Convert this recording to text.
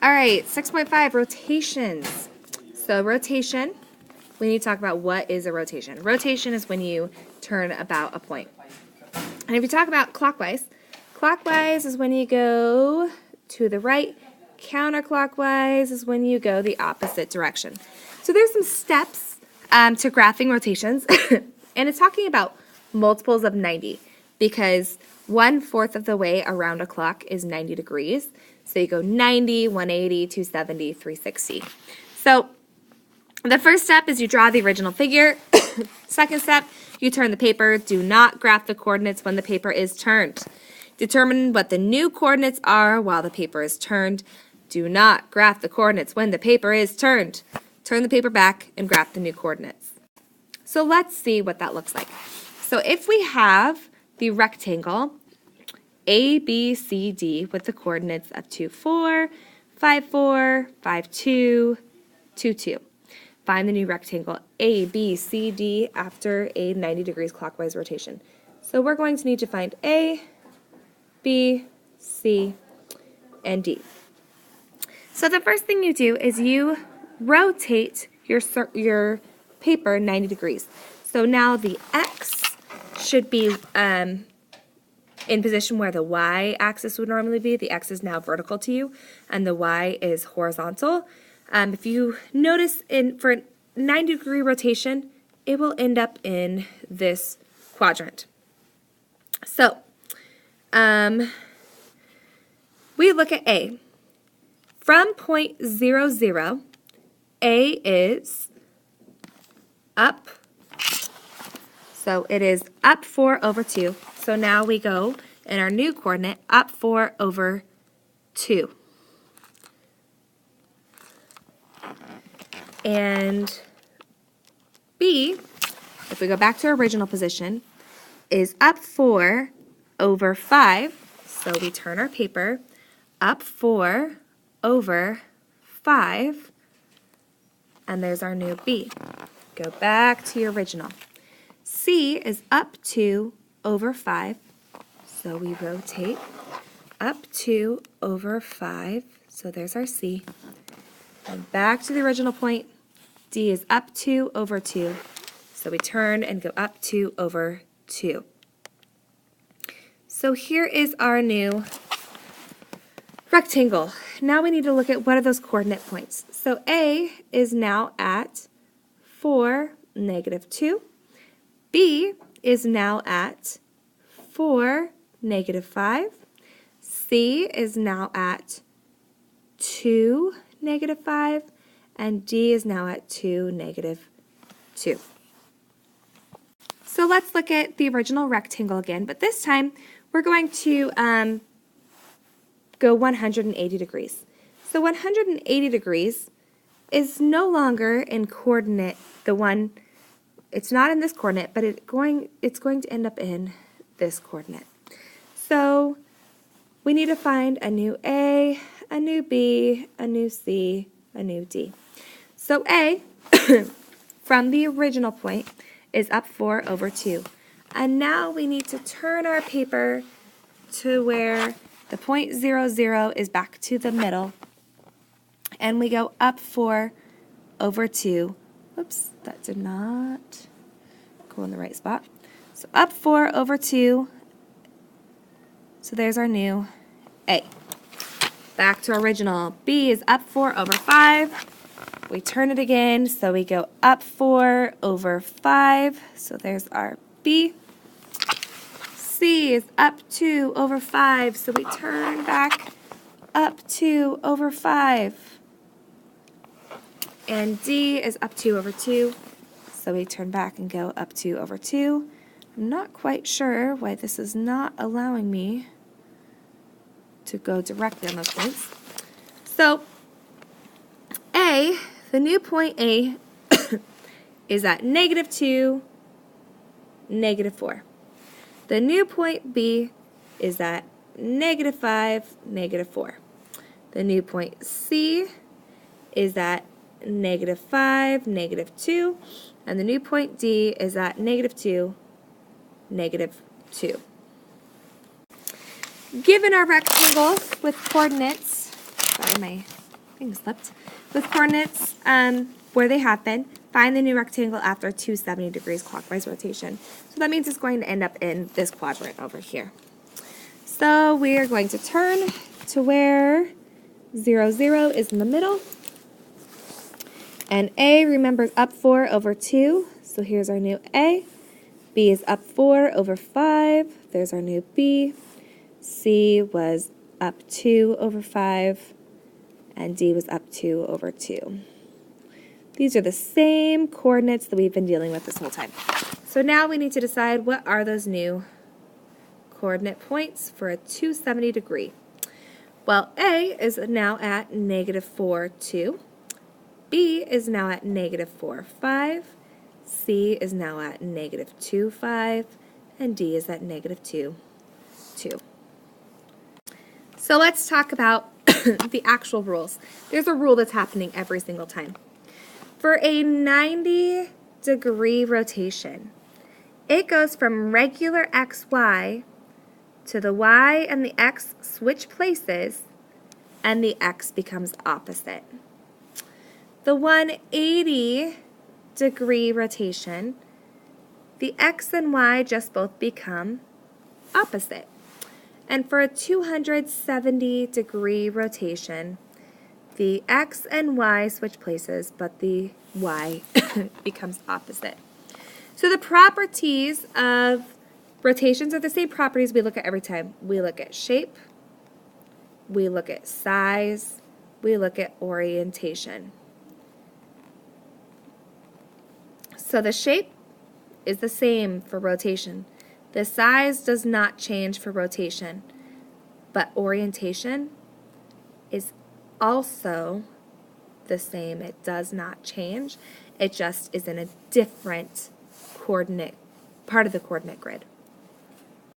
All right, 6.5, rotations. So rotation, we need to talk about what is a rotation. Rotation is when you turn about a point. And if you talk about clockwise, clockwise is when you go to the right. Counterclockwise is when you go the opposite direction. So there's some steps to graphing rotations. And it's talking about multiples of 90 because 1/4 of the way around a clock is 90 degrees. So you go 90, 180, 270, 360. So the first step is you draw the original figure. Second step, you turn the paper. Do not graph the coordinates when the paper is turned. Determine what the new coordinates are while the paper is turned. Do not graph the coordinates when the paper is turned. Turn the paper back and graph the new coordinates. So let's see what that looks like. So if we have the rectangle A, B, C, D with the coordinates of 2, 4, 5, 4, 5, 2, 2, 2. Find the new rectangle A, B, C, D after a 90 degrees clockwise rotation. So we're going to need to find A, B, C, and D. So the first thing you do is you rotate your paper 90 degrees. So now the X should be in position where the Y-axis would normally be. The X is now vertical to you, and the Y is horizontal. If you notice, for a 90-degree rotation, it will end up in this quadrant. So, we look at A. From point 0, 0, A is up. So it is up 4 over 2. So now we go in our new coordinate up 4 over 2. And B, if we go back to our original position, is up 4 over 5. So we turn our paper up 4 over 5. And there's our new B. Go back to your original. C is up 2 over 5. So we rotate up 2 over 5. So there's our C. And back to the original point. D is up 2 over 2. So we turn and go up 2 over 2. So here is our new rectangle. Now we need to look at what are those coordinate points. So A is now at 4, negative 2. B is now at 4, negative 5. C is now at 2, negative 5. And D is now at 2, negative 2. So let's look at the original rectangle again, but this time we're going to go 180 degrees. So 180 degrees is no longer in coordinate, it's not in this coordinate, but it's going to end up in this coordinate. So we need to find a new A, a new B, a new C, a new D. So A, from the original point, is up 4 over 2. And now we need to turn our paper to where the point 0, 0 is back to the middle. And we go up 4 over 2. Whoops, that did not go in the right spot. So up 4 over 2. So there's our new A. Back to our original. B is up 4 over 5. We turn it again, so we go up 4 over 5. So there's our B. C is up 2 over 5, so we turn back up 2 over 5. And D is up 2 over 2, so we turn back and go up 2 over 2. I'm not quite sure why this is not allowing me to go directly on those points. So A, the new point A is at negative 2, negative 4. The new point B is at negative 5, negative 4. The new point C is at negative 5, negative 2. And the new point D is at negative 2, negative 2. Given our rectangle with coordinates, sorry, my thing slipped. With coordinates where they happen, find the new rectangle after 270 degrees clockwise rotation. So that means it's going to end up in this quadrant over here. So we are going to turn to where 0, 0 is in the middle. And A, remember, is up 4 over 2. So here's our new A. B is up 4 over 5. There's our new B. C was up 2 over 5. And D was up 2 over 2. These are the same coordinates that we've been dealing with this whole time. So now we need to decide what are those new coordinate points for a 270 degree. Well, A is now at -4, 2. B is now at -4, 5. C is now at -2, 5. And D is at -2, 2. So let's talk about the actual rules. There's a rule that's happening every single time. For a 90-degree rotation, it goes from regular XY to the Y and the X switch places, and the X becomes opposite. The 180-degree rotation, the X and Y just both become opposite. And for a 270-degree rotation, the X and Y switch places, but the Y becomes opposite. So the properties of rotations are the same properties we look at every time. We look at shape, we look at size, we look at orientation. So the shape is the same for rotation. The size does not change for rotation, but orientation is also the same. It does not change. It just is in a different coordinate, part of the coordinate grid.